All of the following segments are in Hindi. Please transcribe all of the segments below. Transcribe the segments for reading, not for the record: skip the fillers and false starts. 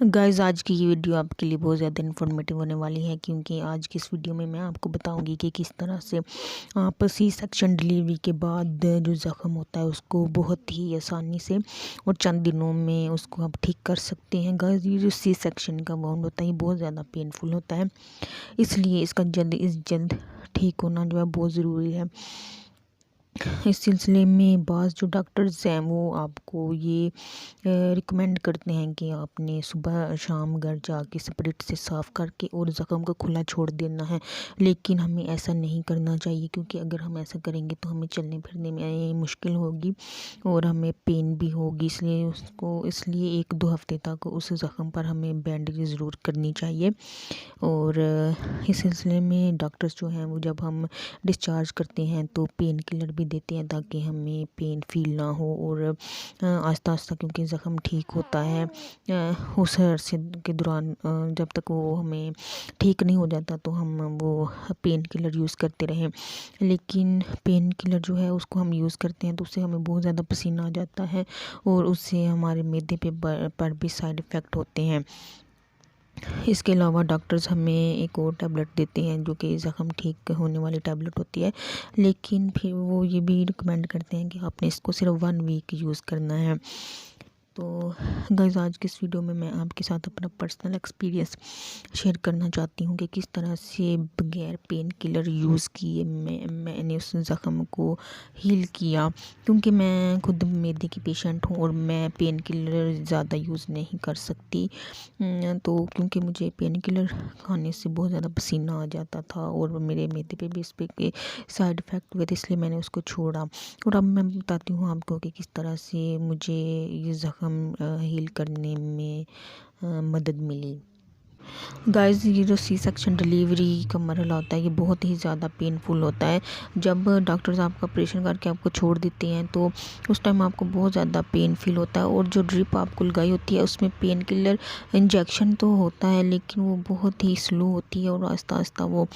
गाइज़ आज की ये वीडियो आपके लिए बहुत ज़्यादा इन्फॉर्मेटिव होने वाली है, क्योंकि आज की इस वीडियो में मैं आपको बताऊंगी कि किस तरह से आप सी सेक्शन डिलीवरी के बाद जो ज़ख़म होता है उसको बहुत ही आसानी से और चंद दिनों में उसको आप ठीक कर सकते हैं। गाइज़ ये जो सी सेक्शन का वाउंड होता है ये बहुत ज़्यादा पेनफुल होता है, इसलिए इसका जल्द ठीक होना जो है बहुत ज़रूरी है। इस सिलसिले में बाज़ जो डॉक्टर्स हैं वो आपको ये रिकमेंड करते हैं कि आपने सुबह शाम घर जाके स्पिरिट से साफ़ करके और ज़ख़म को खुला छोड़ देना है। लेकिन हमें ऐसा नहीं करना चाहिए, क्योंकि अगर हम ऐसा करेंगे तो हमें चलने फिरने में मुश्किल होगी और हमें पेन भी होगी। इसलिए 1-2 हफ़्ते तक उस ज़ख़म पर हमें बैंडेज ज़रूर करनी चाहिए। और इस सिलसिले में डॉक्टर्स जो हैं वो जब हम डिस्चार्ज करते हैं तो पेन किलर भी देते हैं, ताकि हमें पेन फील ना हो। और आहिस्ता आहिस्ता क्योंकि ज़ख़म ठीक होता है उस अरसे के दौरान जब तक वो हमें ठीक नहीं हो जाता तो हम वो पेन किलर यूज़ करते रहें। लेकिन पेन किलर जो है उसको हम यूज़ करते हैं तो उससे हमें बहुत ज़्यादा पसीना आ जाता है और उससे हमारे मैदे पर भी साइड इफ़ेक्ट होते हैं। इसके अलावा डॉक्टर्स हमें एक और टैबलेट देते हैं जो कि ज़ख़म ठीक होने वाली टैबलेट होती है, लेकिन फिर वो ये भी रिकमेंड करते हैं कि आपने इसको सिर्फ 1 वीक यूज़ करना है। तो गाइस आज की इस वीडियो में मैं आपके साथ अपना पर्सनल एक्सपीरियंस शेयर करना चाहती हूँ कि किस तरह से बगैर पेन किलर यूज़ किए मैंने उस ज़ख़म को हील किया। क्योंकि मैं खुद मैदे की पेशेंट हूँ और मैं पेन किलर ज़्यादा यूज़ नहीं कर सकती, तो क्योंकि मुझे पेन किलर खाने से बहुत ज़्यादा पसीना आ जाता था और मेरे मैदे पे भी इस पे के साइड इफ़ेक्ट हुए थे, इसलिए मैंने उसको छोड़ा। और अब मैं बताती हूँ आपको कि किस तरह से मुझे ये ज़ख़म हील करने में मदद मिली। गाइज़ ये जो सी सेक्शन डिलीवरी का मरहला होता है ये बहुत ही ज़्यादा पेनफुल होता है। जब डॉक्टर्स आपका ऑपरेशन करके आपको छोड़ देते हैं तो उस टाइम आपको बहुत ज़्यादा पेन फील होता है, और जो ड्रिप आपको लगाई होती है उसमें पेन किलर इंजेक्शन तो होता है लेकिन वो बहुत ही स्लो होती है और आहिस्ता आहिस्ता वो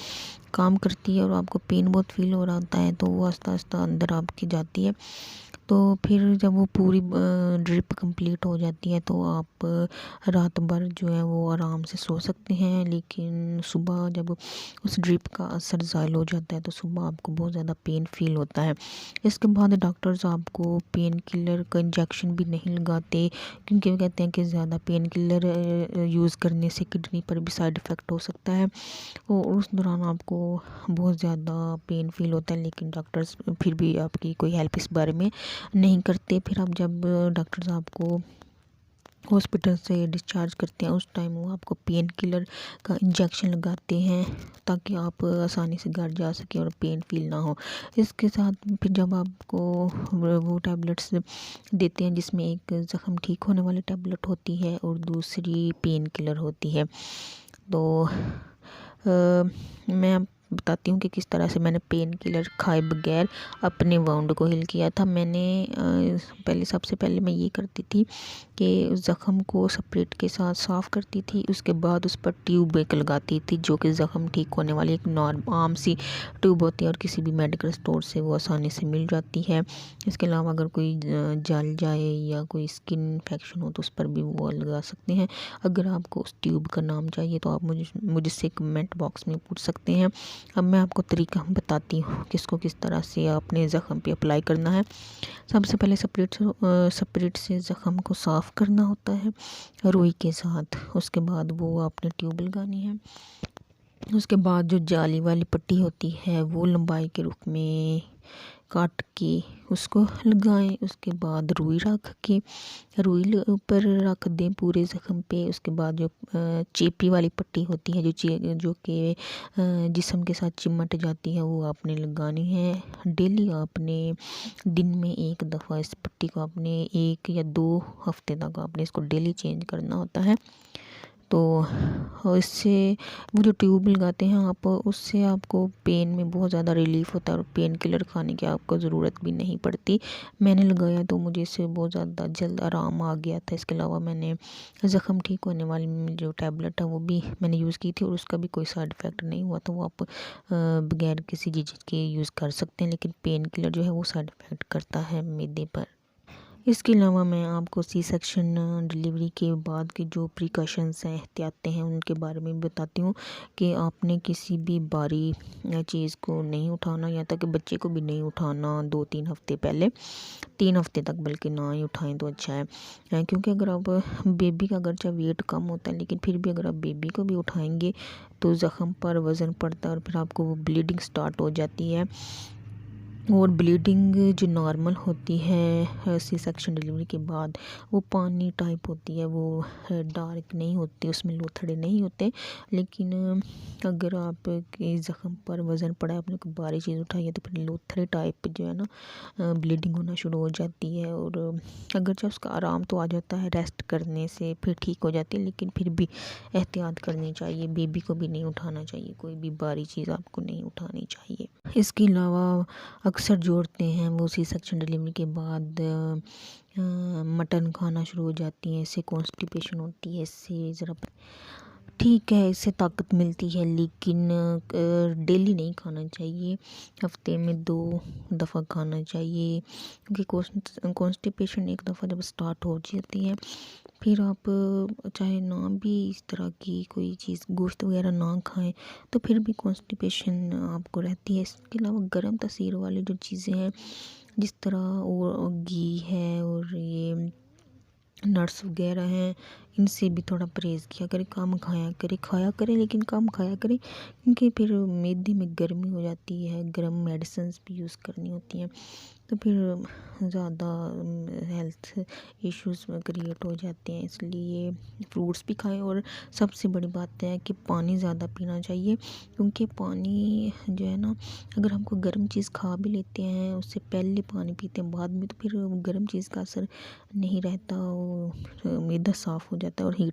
काम करती है और आपको पेन बहुत फील हो रहा होता है, तो वो आहिस्ता आहिस्ता अंदर आपकी जाती है। तो फिर जब वो पूरी ड्रिप कंप्लीट हो जाती है तो आप रात भर जो है वो आराम से सो सकते हैं। लेकिन सुबह जब उस ड्रिप का असर ज़ायल हो जाता है तो सुबह आपको बहुत ज़्यादा पेन फील होता है। इसके बाद डॉक्टर्स आपको पेन किलर का इंजेक्शन भी नहीं लगाते, क्योंकि वो कहते हैं कि ज़्यादा पेन किलर यूज़ करने से किडनी पर भी साइड इफ़ेक्ट हो सकता है और उस दौरान आपको बहुत ज़्यादा पेन फील होता है। लेकिन डॉक्टर्स फिर भी आपकी कोई हेल्प इस बारे में नहीं करते। फिर अब जब डॉक्टर्स आपको हॉस्पिटल से डिस्चार्ज करते हैं उस टाइम वो आपको पेन किलर का इंजेक्शन लगाते हैं ताकि आप आसानी से घर जा सकें और पेन फील ना हो। इसके साथ फिर जब आपको वो टैबलेट्स देते हैं जिसमें एक ज़ख़म ठीक होने वाली टैबलेट होती है और दूसरी पेन किलर होती है। तो मैं बताती हूँ कि किस तरह से मैंने पेन किलर खाए बगैर अपने वाउंड को हील किया था। मैंने सबसे पहले मैं ये करती थी कि उस ज़ख़म को स्पिरिट के साथ साफ़ करती थी, उसके बाद उस पर ट्यूब एक लगाती थी जो कि ज़ख़म ठीक होने वाली एक आम सी ट्यूब होती है और किसी भी मेडिकल स्टोर से वो आसानी से मिल जाती है। इसके अलावा अगर कोई जल जाए या कोई स्किन इन्फेक्शन हो तो उस पर भी वो लगा सकते हैं। अगर आपको उस ट्यूब का नाम चाहिए तो आप मुझसे कमेंट बॉक्स में पूछ सकते हैं। अब मैं आपको तरीका बताती हूँ कि इसको किस तरह से अपने ज़ख़म पे अप्लाई करना है। सबसे पहले स्पिरिट से ज़ख़म को साफ़ करना होता है रुई के साथ। उसके बाद वो आपने ट्यूब लगानी है। उसके बाद जो जाली वाली पट्टी होती है वो लंबाई के रुख में काट के उसको लगाएं। उसके बाद रुई ऊपर रख दें पूरे ज़ख़म पे। उसके बाद जो चेपी वाली पट्टी होती है जो कि जिस्म के साथ चिमट जाती है वो आपने लगानी है। डेली आपने दिन में 1 दफ़ा इस पट्टी को आपने 1 या 2 हफ़्ते तक आपने इसको डेली चेंज करना होता है। तो इससे वो जो ट्यूब लगाते हैं आप उससे आपको पेन में बहुत ज़्यादा रिलीफ़ होता है और पेन किलर खाने की आपको ज़रूरत भी नहीं पड़ती। मैंने लगाया तो मुझे इससे बहुत ज़्यादा जल्द आराम आ गया था। इसके अलावा मैंने ज़ख़म ठीक होने वाली जो टैबलेट है वो भी मैंने यूज़ की थी और उसका भी कोई साइड इफ़ेक्ट नहीं हुआ, तो वो आप बगैर किसी झिझक के यूज़ कर सकते हैं। लेकिन पेन किलर जो है वो साइड इफ़ेक्ट करता है मैदे पर। इसके अलावा मैं आपको सी सेक्शन डिलीवरी के बाद के जो प्रिकॉशंस हैं, एहतियातें हैं, उनके बारे में बताती हूँ कि आपने किसी भी भारी चीज़ को नहीं उठाना, या तक कि बच्चे को भी नहीं उठाना 2-3 हफ़्ते पहले, 3 हफ़्ते तक बल्कि ना ही उठाएं तो अच्छा है। क्योंकि अगर आप बेबी का अगरचे वेट कम होता है, लेकिन फिर भी अगर आप बेबी को भी उठाएंगे तो ज़ख़म पर वज़न पड़ता है और फिर आपको वो ब्लीडिंग स्टार्ट हो जाती है। और ब्लीडिंग जो नॉर्मल होती है सी सेक्शन डिलीवरी के बाद, वो पानी टाइप होती है, वो डार्क नहीं होती, उसमें लोथड़े नहीं होते। लेकिन अगर आपके ज़ख़म पर वज़न पड़ा, आपने कोई भारी चीज़ उठाई है, तो फिर लोथड़े टाइप जो है ना ब्लीडिंग होना शुरू हो जाती है। और अगर जब उसका आराम तो आ जाता है, रेस्ट करने से फिर ठीक हो जाती है, लेकिन फिर भी एहतियात करनी चाहिए। बेबी को भी नहीं उठाना चाहिए, कोई भी भारी चीज़ आपको नहीं उठानी चाहिए। इसके अलावा अक्सर जोड़ते हैं वो सी सेक्शन डिलीवरी के बाद मटन खाना शुरू हो जाती हैं, इससे कॉन्स्टिपेशन होती है, इससे ज़रा ठीक है, इससे ताकत मिलती है, लेकिन डेली नहीं खाना चाहिए, हफ्ते में 2 दफ़ा खाना चाहिए। क्योंकि कॉन्स्टिपेशन एक दफ़ा जब स्टार्ट हो जाती है, फिर आप चाहे ना भी इस तरह की कोई चीज़ गोश्त वगैरह ना खाएं, तो फिर भी कॉन्स्टिपेशन आपको रहती है। इसके अलावा गर्म तासीर वाली जो चीज़ें हैं, जिस तरह और घी है और ये नट्स वगैरह हैं, इनसे भी थोड़ा परहेज़ किया करें, कम खाया करें, लेकिन कम खाया करें, क्योंकि फिर मैदे में गर्मी हो जाती है, गर्म मेडिसिन्स भी यूज़ करनी होती हैं, तो फिर ज़्यादा हेल्थ इश्यूज़ क्रिएट हो जाते हैं। इसलिए फ्रूट्स भी खाएं, और सबसे बड़ी बात है कि पानी ज़्यादा पीना चाहिए, क्योंकि पानी जो है ना, अगर हमको गर्म चीज़ खा भी लेते हैं, उससे पहले पानी पीते हैं बाद में, तो फिर गर्म चीज़ का असर नहीं रहता, वो मैदा साफ़ हो जाता है और हीट